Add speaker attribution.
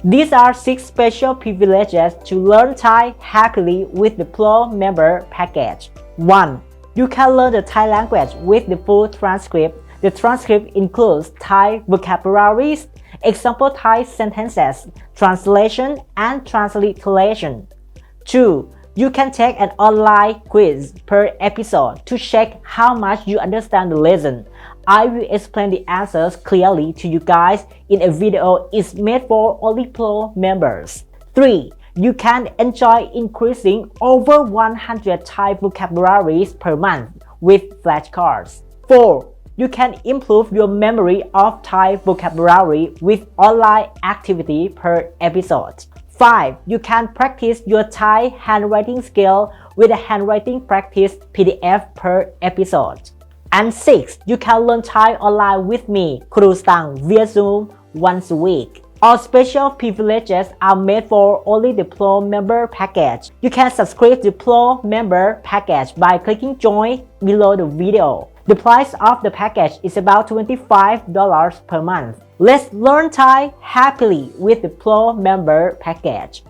Speaker 1: These are 6 special privileges to learn Thai happily with the Pro member package. 1. You can learn the Thai language with the full transcript. The transcript includes Thai vocabularies, example Thai sentences, translation, and transliteration. 2. You can take an online quiz per episode to check how much you understand the lesson. I will explain the answers clearly to you guys in a video it's made for only Pro members. 3. You can enjoy increasing over 100 Thai vocabularies per month with flashcards. 4. You can improve your memory of Thai vocabulary with online activity per episode. 5. You can practice your Thai handwriting skill with a handwriting practice PDF per episode. And 6. You can learn Thai online with me, Kru Stang, via Zoom once a week. All special privileges are made for only the Pro member package. You can subscribe to the Pro member package by clicking join below the video. The price of the package is about $25 per month. Let's learn Thai happily with the Pro member package.